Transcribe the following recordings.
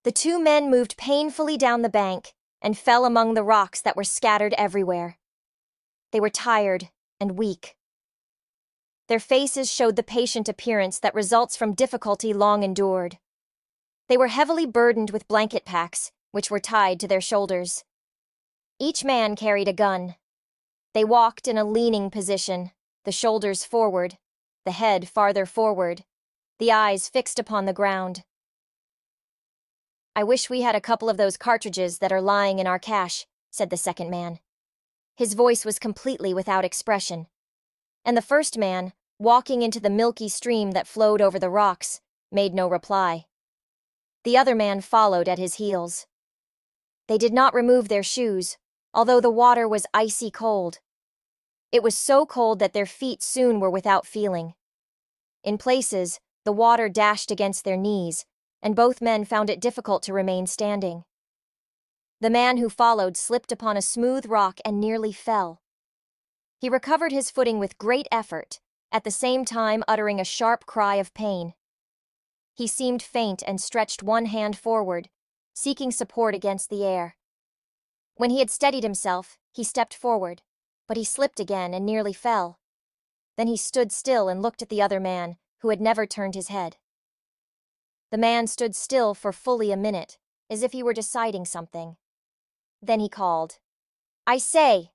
The two men moved painfully down the bank and fell among the rocks that were scattered everywhere. They were tired and weak. Their faces showed the patient appearance that results from difficulty long endured. They were heavily burdened with blanket packs, which were tied to their shoulders. Each man carried a gun. They walked in a leaning position, the shoulders forward, the head farther forward, the eyes fixed upon the ground. "I wish we had a couple of those cartridges that are lying in our cache," said the second man. His voice was completely without expression. And the first man, walking into the milky stream that flowed over the rocks, made no reply. The other man followed at his heels. They did not remove their shoes, although the water was icy cold. It was so cold that their feet soon were without feeling. In places, the water dashed against their knees, and both men found it difficult to remain standing. The man who followed slipped upon a smooth rock and nearly fell. He recovered his footing with great effort, at the same time uttering a sharp cry of pain. He seemed faint and stretched one hand forward, seeking support against the air. When he had steadied himself, he stepped forward, but he slipped again and nearly fell. Then he stood still and looked at the other man, who had never turned his head. The man stood still for fully a minute, as if he were deciding something. Then he called, I say,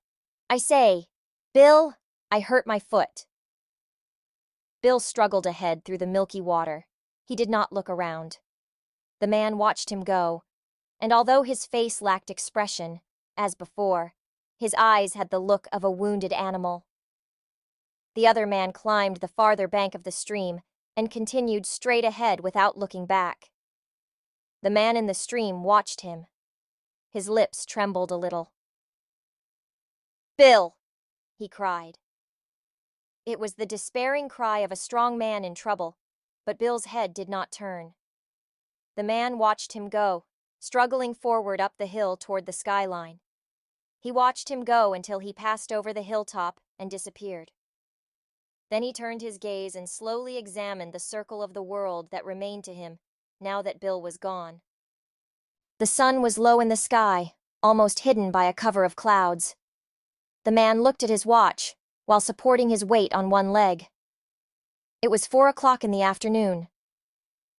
Bill, I hurt my foot." Bill struggled ahead through the milky water. He did not look around. The man watched him go, and although his face lacked expression, as before, his eyes had the look of a wounded animal. The other man climbed the farther bank of the stream and continued straight ahead without looking back. The man in the stream watched him. His lips trembled a little. "Bill!" he cried. It was the despairing cry of a strong man in trouble, but Bill's head did not turn. The man watched him go, struggling forward up the hill toward the skyline. He watched him go until he passed over the hilltop and disappeared. Then he turned his gaze and slowly examined the circle of the world that remained to him, now that Bill was gone. The sun was low in the sky, almost hidden by a cover of clouds. The man looked at his watch, while supporting his weight on one leg. It was 4 o'clock in the afternoon.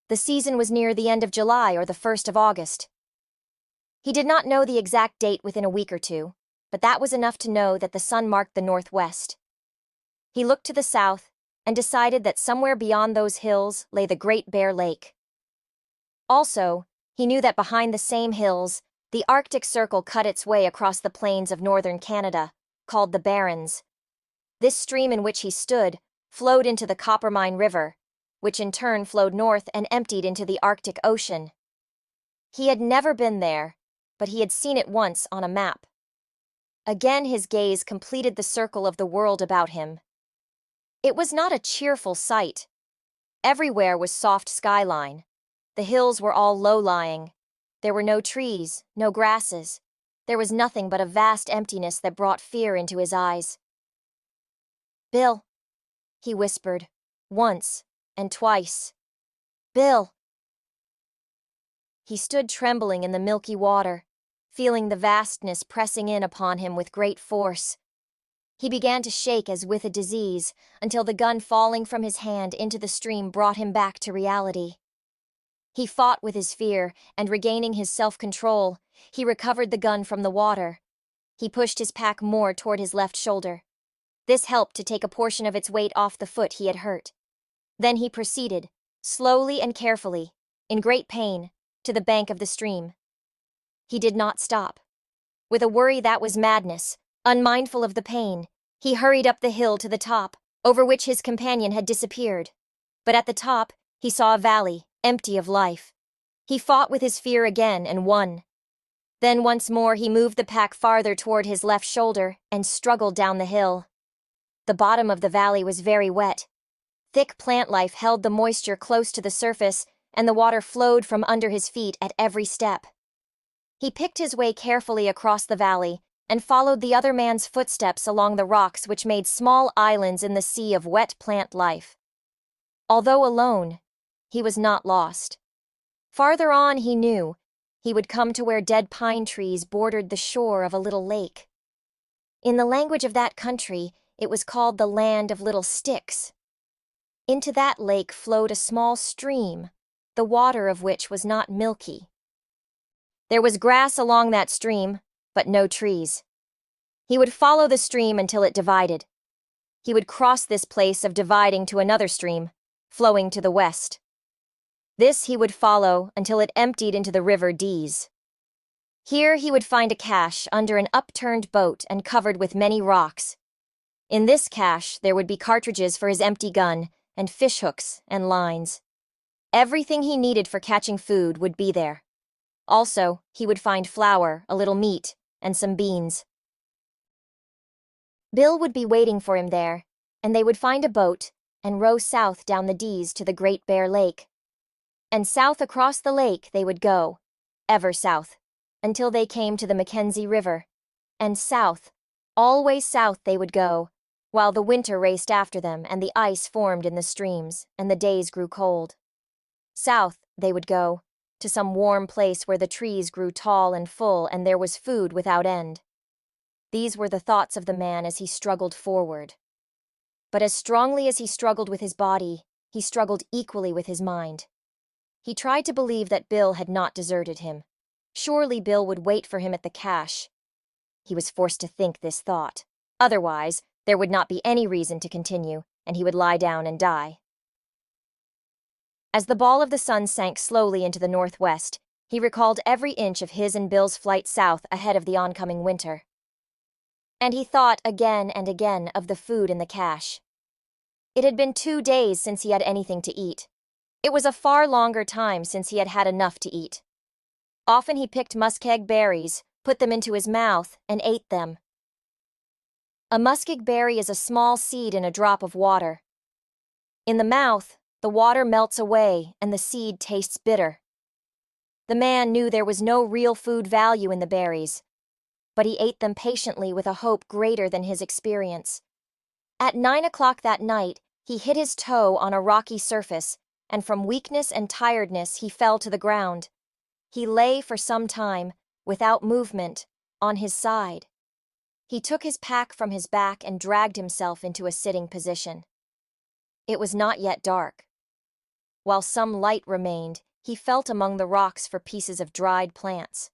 The season was near the end of July or the 1st of August. He did not know the exact date within a week or two, but that was enough to know that the sun marked the northwest. He looked to the south and decided that somewhere beyond those hills lay the Great Bear Lake. Also, he knew that behind the same hills, the Arctic Circle cut its way across the plains of northern Canada, called the Barrens. This stream in which he stood flowed into the Coppermine River, which in turn flowed north and emptied into the Arctic Ocean. He had never been there, but he had seen it once on a map. Again his gaze completed the circle of the world about him. It was not a cheerful sight. Everywhere was soft skyline. The hills were all low-lying. There were no trees, no grasses. There was nothing but a vast emptiness that brought fear into his eyes. "Bill," he whispered, once and twice. "Bill." He stood trembling in the milky water, feeling the vastness pressing in upon him with great force. He began to shake as with a disease, until the gun falling from his hand into the stream brought him back to reality. He fought with his fear, and regaining his self-control, he recovered the gun from the water. He pushed his pack more toward his left shoulder. This helped to take a portion of its weight off the foot he had hurt. Then he proceeded, slowly and carefully, in great pain, to the bank of the stream. He did not stop. With a worry that was madness, unmindful of the pain, he hurried up the hill to the top, over which his companion had disappeared. But at the top, he saw a valley, empty of life. He fought with his fear again and won. Then once more he moved the pack farther toward his left shoulder and struggled down the hill. The bottom of the valley was very wet. Thick plant life held the moisture close to the surface, and the water flowed from under his feet at every step. He picked his way carefully across the valley and followed the other man's footsteps along the rocks which made small islands in the sea of wet plant life. Although alone, he was not lost. Farther on, he knew, he would come to where dead pine trees bordered the shore of a little lake. In the language of that country, it was called the Land of Little Sticks. Into that lake flowed a small stream, the water of which was not milky. There was grass along that stream, but no trees. He would follow the stream until it divided. He would cross this place of dividing to another stream, flowing to the west. This he would follow until it emptied into the river Dees. Here he would find a cache under an upturned boat and covered with many rocks. In this cache there would be cartridges for his empty gun, and fishhooks and lines. Everything he needed for catching food would be there. Also, he would find flour, a little meat, and some beans. Bill would be waiting for him there, and they would find a boat and row south down the Dees to the Great Bear Lake. And south across the lake they would go, ever south, until they came to the Mackenzie River. And south, always south they would go, while the winter raced after them and the ice formed in the streams and the days grew cold. South they would go, to some warm place where the trees grew tall and full and there was food without end. These were the thoughts of the man as he struggled forward. But as strongly as he struggled with his body, he struggled equally with his mind. He tried to believe that Bill had not deserted him. Surely Bill would wait for him at the cache. He was forced to think this thought. Otherwise, there would not be any reason to continue, and he would lie down and die. As the ball of the sun sank slowly into the northwest, he recalled every inch of his and Bill's flight south ahead of the oncoming winter. And he thought again and again of the food in the cache. It had been 2 days since he had anything to eat. It was a far longer time since he had had enough to eat. Often he picked muskeg berries, put them into his mouth, and ate them. A muskeg berry is a small seed in a drop of water. In the mouth, the water melts away and the seed tastes bitter. The man knew there was no real food value in the berries, but he ate them patiently with a hope greater than his experience. At 9 o'clock that night, he hit his toe on a rocky surface, and from weakness and tiredness he fell to the ground. He lay for some time, without movement, on his side. He took his pack from his back and dragged himself into a sitting position. It was not yet dark. While some light remained, he felt among the rocks for pieces of dried plants.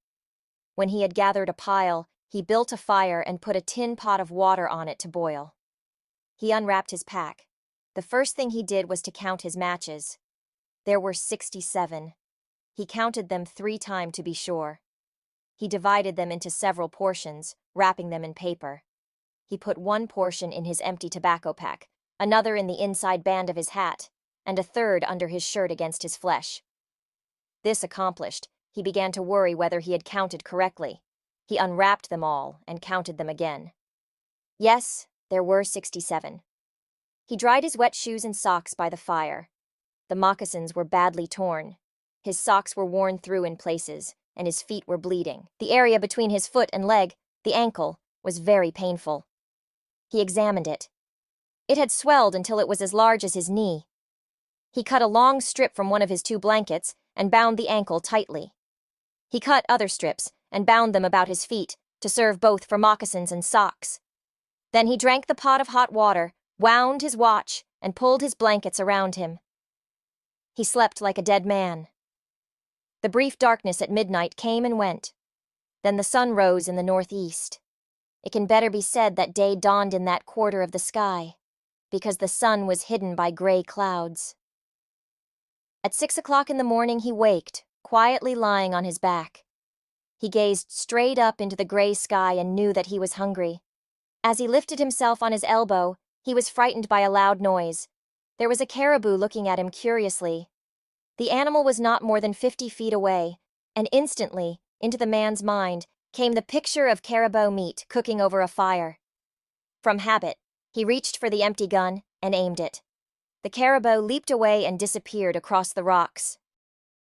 When he had gathered a pile, he built a fire and put a tin pot of water on it to boil. He unwrapped his pack. The first thing he did was to count his matches. There were 67. He counted them 3 times to be sure. He divided them into several portions, wrapping them in paper. He put one portion in his empty tobacco pack, another in the inside band of his hat, and a third under his shirt against his flesh. This accomplished, he began to worry whether he had counted correctly. He unwrapped them all and counted them again. Yes, there were 67. He dried his wet shoes and socks by the fire. The moccasins were badly torn. His socks were worn through in places, and his feet were bleeding. The area between his foot and leg, the ankle, was very painful. He examined it. It had swelled until it was as large as his knee. He cut a long strip from one of his 2 blankets and bound the ankle tightly. He cut other strips and bound them about his feet to serve both for moccasins and socks. Then he drank the pot of hot water, wound his watch, and pulled his blankets around him. He slept like a dead man. The brief darkness at midnight came and went. Then the sun rose in the northeast. It can better be said that day dawned in that quarter of the sky, because the sun was hidden by gray clouds. At 6 o'clock in the morning he waked, quietly lying on his back. He gazed straight up into the gray sky and knew that he was hungry. As he lifted himself on his elbow, he was frightened by a loud noise. There was a caribou looking at him curiously. The animal was not more than 50 feet away, and instantly, into the man's mind, came the picture of caribou meat cooking over a fire. From habit, he reached for the empty gun and aimed it. The caribou leaped away and disappeared across the rocks.